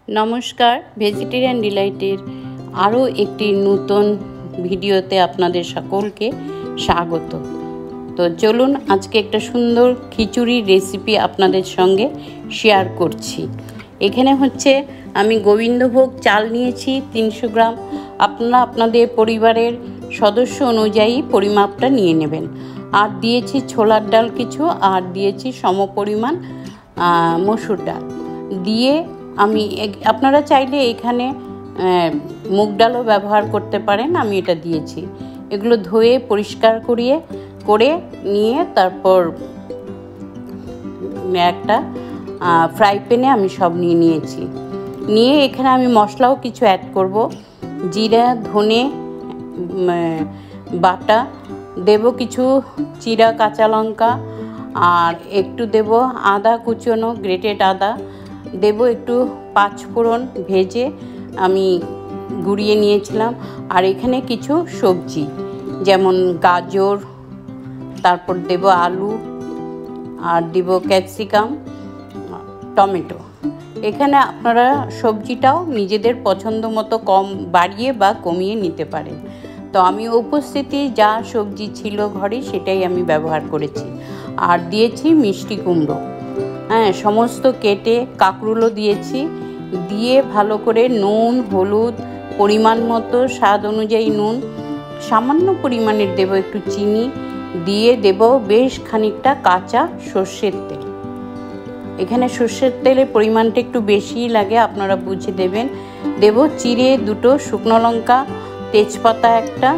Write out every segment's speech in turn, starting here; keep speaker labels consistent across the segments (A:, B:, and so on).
A: নমস্কার, ভেজিটেরিয়ান ডিলাইটের আরও একটি নতুন ভিডিওতে আপনাদের সকলকে স্বাগত। তো চলুন আজকে একটা সুন্দর খিচুড়ির রেসিপি আপনাদের সঙ্গে শেয়ার করছি। এখানে হচ্ছে আমি গোবিন্দভোগ চাল নিয়েছি 300 গ্রাম। আপনারা আপনাদের পরিবারের সদস্য অনুযায়ী পরিমাপটা নিয়ে নেবেন। আর দিয়েছি ছোলার ডাল কিছু, আর দিয়েছি সমপরিমাণ মসুর ডাল দিয়ে আমি আপনারা চাইলে এখানে মুগ ডালও ব্যবহার করতে পারেন। আমি এটা দিয়েছি। এগুলো ধুয়ে পরিষ্কার করে নিয়ে তারপর একটা ফ্রাই প্যানে আমি সব নিয়েছি। নিয়ে এখানে আমি মশলাও কিছু অ্যাড করব। জিরা, ধনে বাটা দেব, কিছু চিরা কাঁচা লঙ্কা, আর একটু দেব আদা কুচনো, গ্রেটেড আদা দেব, একটু পাঁচফোড়ন ভেজে আমি গুঁড়িয়ে নিয়েছিলাম। আর এখানে কিছু সবজি যেমন গাজর, তারপর দেব আলু, আর দেব ক্যাপসিকাম, টমেটো। এখানে আপনারা সবজিটাও নিজেদের পছন্দ মতো কম বাড়িয়ে বা কমিয়ে নিতে পারেন। তো আমি উপস্থিতি যা সবজি ছিল ঘরে সেটাই আমি ব্যবহার করেছি। আর দিয়েছি মিষ্টি কুমড়ো, সমস্ত কেটে, কাঁকরুলও দিয়েছি। দিয়ে ভালো করে নুন, হলুদ, পরিমাণ মতো স্বাদ অনুযায়ী নুন, সামান্য পরিমাণের দেব একটু চিনি, দিয়ে দেব বেশ খানিকটা কাঁচা সর্ষের তেল। এখানে সর্ষের তেলের পরিমাণটা একটু বেশিই লাগে, আপনারা বুঝে দেবেন। দেব চিড়ে দুটো শুকনো লঙ্কা, তেজপাতা একটা,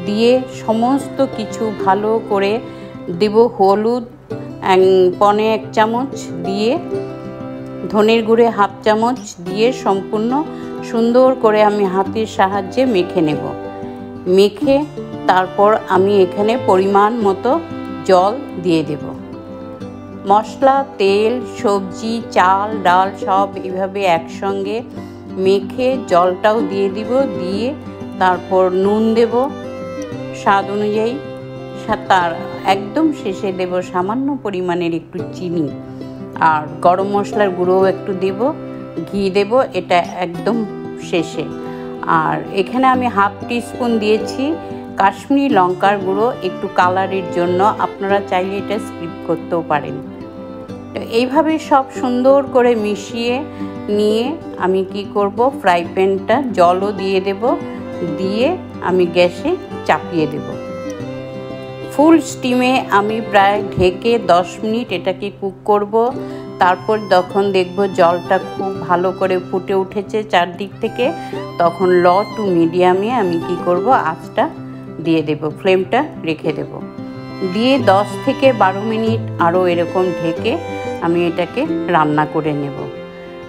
A: দিয়ে সমস্ত কিছু ভালো করে দেব হলুদ 1 চামচ, দিয়ে ধনের গুঁড়ে 1/2 চামচ দিয়ে সম্পূর্ণ সুন্দর করে আমি হাতের সাহায্যে মেখে নেব। মেখে তারপর আমি এখানে পরিমাণ মতো জল দিয়ে দেব। মশলা, তেল, সবজি, চাল, ডাল সব এইভাবে একসঙ্গে মেখে জলটাও দিয়ে দিব। দিয়ে তারপর নুন দেব স্বাদ অনুযায়ী। তার একদম শেষে দেব সামান্য পরিমাণের একটু চিনি, আর গরম মশলার গুঁড়োও একটু দেব, ঘি দেব, এটা একদম শেষে। আর এখানে আমি 1/2 টিস্পুন দিয়েছি কাশ্মীরি লঙ্কার গুঁড়ো, একটু কালারের জন্য। আপনারা চাইলে এটা স্কিপ করতেও পারেন। তো এইভাবে সব সুন্দর করে মিশিয়ে নিয়ে আমি কি করব, ফ্রাই প্যানটা জলও দিয়ে দেব, দিয়ে আমি গ্যাসে চাপিয়ে দেব। ফুল স্টিমে আমি প্রায় ঢেকে 10 মিনিট এটাকে কুক করব। তারপর যখন দেখব জলটা খুব ভালো করে ফুটে উঠেছে চারদিক থেকে, তখন লো টু মিডিয়ামে আমি কি করব, আঁচটা দিয়ে দেব, ফ্লেমটা রেখে দেব। দিয়ে 10 থেকে 12 মিনিট আরও এরকম ঢেকে আমি এটাকে রান্না করে নেব।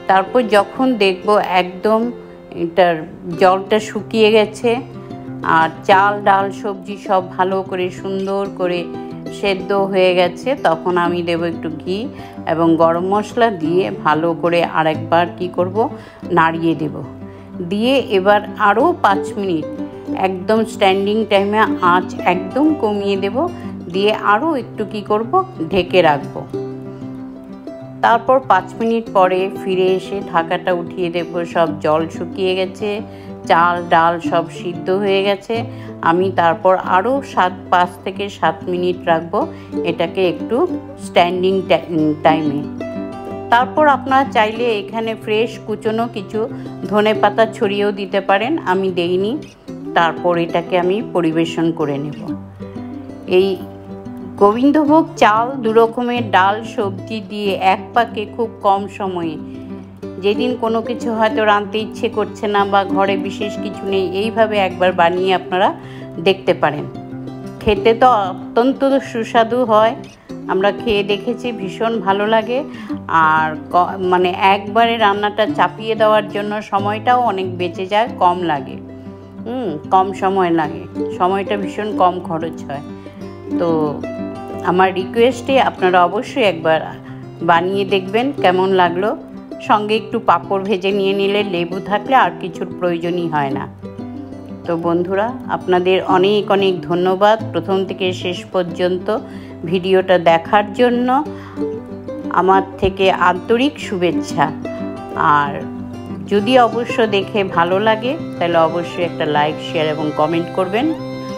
A: তারপর যখন দেখব একদম এটার জলটা শুকিয়ে গেছে আর চাল, ডাল, সবজি সব ভালো করে সুন্দর করে সেদ্ধ হয়ে গেছে, তখন আমি দেব একটু ঘি এবং গরম মশলা দিয়ে ভালো করে আরেকবার কি করব, নাড়িয়ে দেব। দিয়ে এবার আরও 5 মিনিট একদম স্ট্যান্ডিং টাইমে আঁচ একদম কমিয়ে দেব। দিয়ে আরও একটু কি করব, ঢেকে রাখবো। তারপর 5 মিনিট পরে ফিরে এসে ঢাকাটা উঠিয়ে দেব। সব জল শুকিয়ে গেছে, চাল, ডাল সব সিদ্ধ হয়ে গেছে। আমি তারপর আরও 5 থেকে 7 মিনিট রাখবো এটাকে একটু স্ট্যান্ডিং টাইমে। তারপর আপনারা চাইলে এখানে ফ্রেশ কুচনো কিছু ধনেপাতা ছড়িয়েও দিতে পারেন, আমি দেইনি। তারপর এটাকে আমি পরিবেশন করে নেব। এই গোবিন্দভোগ চাল, 2 রকমের ডাল, সবজি দিয়ে এক পাকে খুব কম সময়ে, যেদিন কোনো কিছু হয়তো রাঁধতে ইচ্ছে করছে না বা ঘরে বিশেষ কিছু নেই, এইভাবে একবার বানিয়ে আপনারা দেখতে পারেন। খেতে তো অত্যন্ত সুস্বাদু হয়, আমরা খেয়ে দেখেছি, ভীষণ ভালো লাগে। আর মানে একবারে রান্নাটা চাপিয়ে দেওয়ার জন্য সময়টাও অনেক বেঁচে যায়, কম লাগে, কম সময় লাগে, সময়টা ভীষণ কম খরচ হয়। তো আমার রিকোয়েস্টে আপনারা অবশ্যই একবার বানিয়ে দেখবেন কেমন লাগলো। সঙ্গে একটু পাঁপড় ভেজে নিয়ে নিলে, লেবু থাকলে আর কিছুর প্রয়োজনই হয় না। তো বন্ধুরা, আপনাদের অনেক অনেক ধন্যবাদ প্রথম থেকে শেষ পর্যন্ত ভিডিওটা দেখার জন্য। আমার থেকে আন্তরিক শুভেচ্ছা। আর যদি অবশ্য দেখে ভালো লাগে তাহলে অবশ্যই একটা লাইক, শেয়ার এবং কমেন্ট করবেন।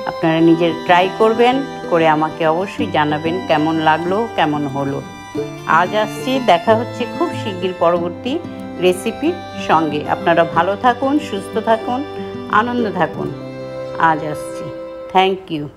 A: আপনারা নিজের ট্রাই করবেন, করে আমাকে অবশ্যই জানাবেন কেমন লাগলো, কেমন হলো। আজ আসছি, দেখা হচ্ছে খুব শিগগির পরবর্তী রেসিপির সঙ্গে। আপনারা ভালো থাকুন, সুস্থ থাকুন, আনন্দ থাকুন। আজ আসছি। Thank you.